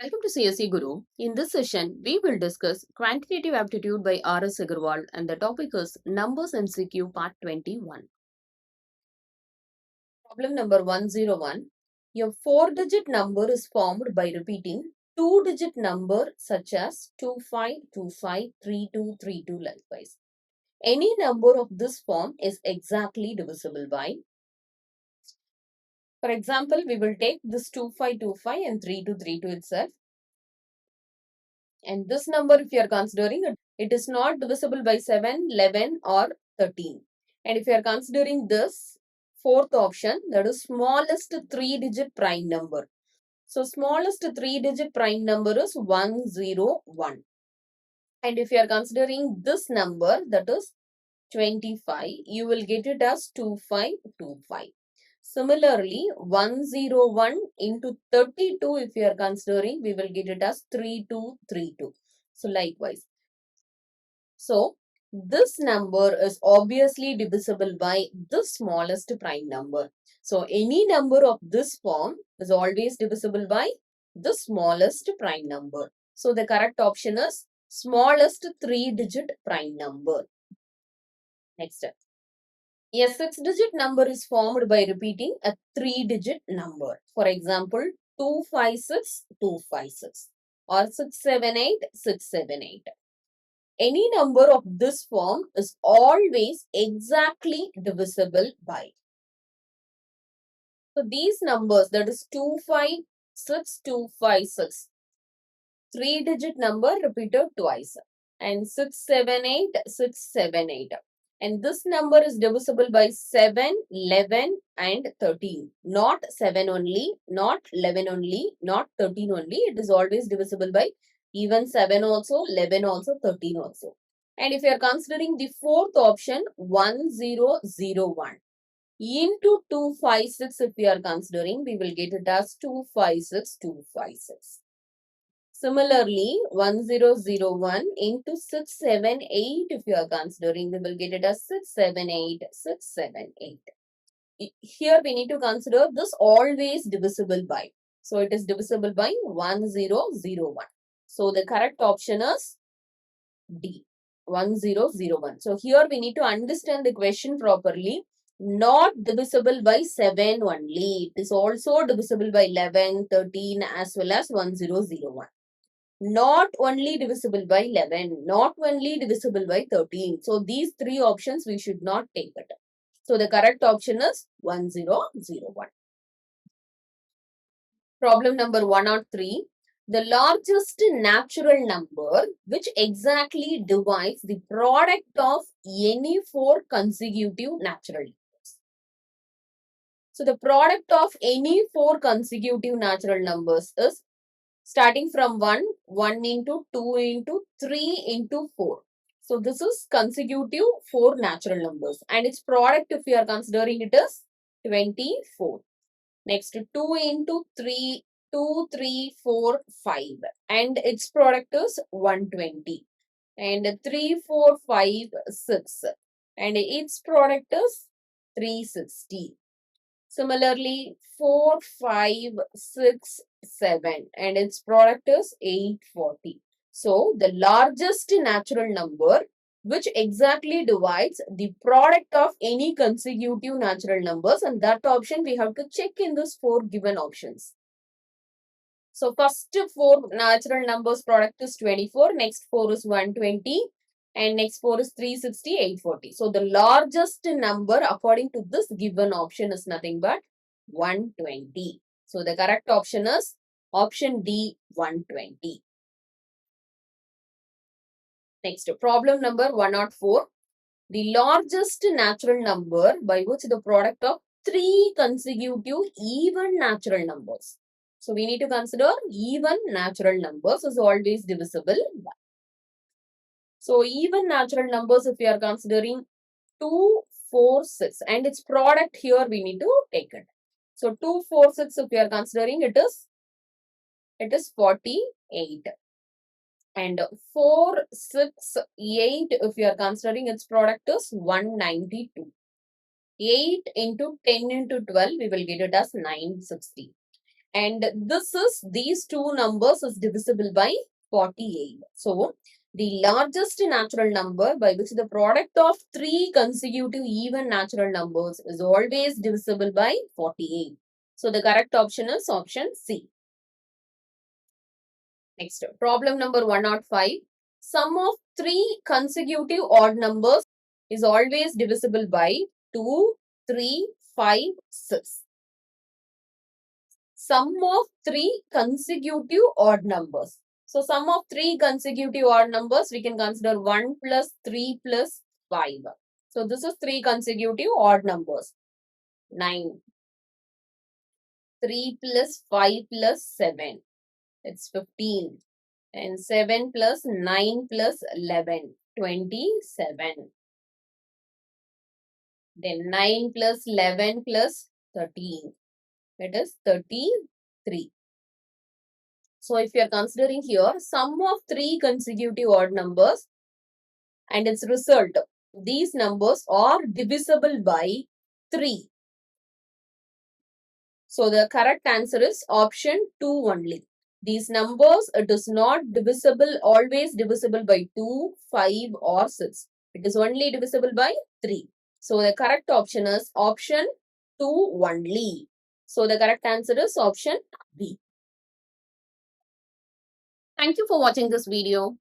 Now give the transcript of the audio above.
Welcome to CSEGuru. In this session, we will discuss Quantitative Aptitude by S Agarwal, and the topic is Numbers MCQ Part 21. Problem number 101. A 4-digit number is formed by repeating 2-digit number such as 2525, 3232 likewise. Any number of this form is exactly divisible by. For example, we will take this 2525 and 3232 itself. And this number, if you are considering it is not divisible by 7, 11 or 13. And if you are considering this fourth option, that is smallest 3-digit prime number. So smallest 3-digit prime number is 101. And if you are considering this number, that is 25, you will get it as 2525. Similarly, 101 into 32, if you are considering, we will get it as 3232. So, likewise. So, this number is obviously divisible by the smallest prime number. So, any number of this form is always divisible by the smallest prime number. So, the correct option is smallest 3-digit prime number. Next step. A 6-digit number is formed by repeating a 3-digit number. For example, 256, 256 or 678, 678. Any number of this form is always exactly divisible by. So these numbers, that is 256, 256, 3-digit number repeated twice, and 678, 678. And this number is divisible by 7, 11 and 13. Not 7 only, not 11 only, not 13 only. It is always divisible by even 7 also, 11 also, 13 also. And if you are considering the fourth option, 1001 into 256, if we are considering, we will get it as 256, 256. Similarly, 1001 into 678, if you are considering, we will get it as 678, 678. Here we need to consider this always divisible by. So it is divisible by 1001. So the correct option is D, 1001. So here we need to understand the question properly. Not divisible by 7 only. It is also divisible by 11, 13 as well as 1001. Not only divisible by 11, not only divisible by 13. So these three options we should not take it. So the correct option is 1001. Problem number 103. The largest natural number which exactly divides the product of any 4 consecutive natural numbers. So the product of any 4 consecutive natural numbers is starting from 1, 1 into 2 into 3 into 4. So this is consecutive 4 natural numbers, and its product, if we are considering, it is 24. Next, 2 into 3, 2, 3, 4, 5, and its product is 120. And 3, 4, 5, 6, and its product is 360. Similarly, 4, 5, 6, 7 and its product is 840. So, the largest natural number which exactly divides the product of any consecutive natural numbers, and that option we have to check in these 4 given options. So, first 4 natural numbers product is 24, next 4 is 120. And next 4 is 360, 840. So, the largest number according to this given option is nothing but 120. So, the correct option is option D, 120. Next, problem number 104. The largest natural number by which the product of 3 consecutive even natural numbers. So, we need to consider even natural numbers is always divisible by. So, even natural numbers, if we are considering 2, 4, 6 and its product here we need to take it. So, 2, 4, 6 if we are considering, it is 48. And 4, 6, 8 if we are considering, its product is 192. 8 into 10 into 12 we will get it as 960. And these two numbers is divisible by 48. So, the largest natural number by which the product of three consecutive even natural numbers is always divisible by 48. So, the correct option is option C. Next, problem number 105. Sum of three consecutive odd numbers is always divisible by 2, 3, 5, 6. Sum of three consecutive odd numbers. So, sum of three consecutive odd numbers, we can consider 1 plus 3 plus 5. So, this is three consecutive odd numbers. 9. 3 plus 5 plus 7. It's 15. And 7 plus 9 plus 11. 27. Then 9 plus 11 plus 13. It is 33. So, if you are considering here sum of three consecutive odd numbers and its result, these numbers are divisible by 3. So, the correct answer is option 2 only. These numbers, it is not divisible, always divisible by 2, 5 or 6. It is only divisible by 3. So, the correct option is option 2 only. So, the correct answer is option B. Thank you for watching this video.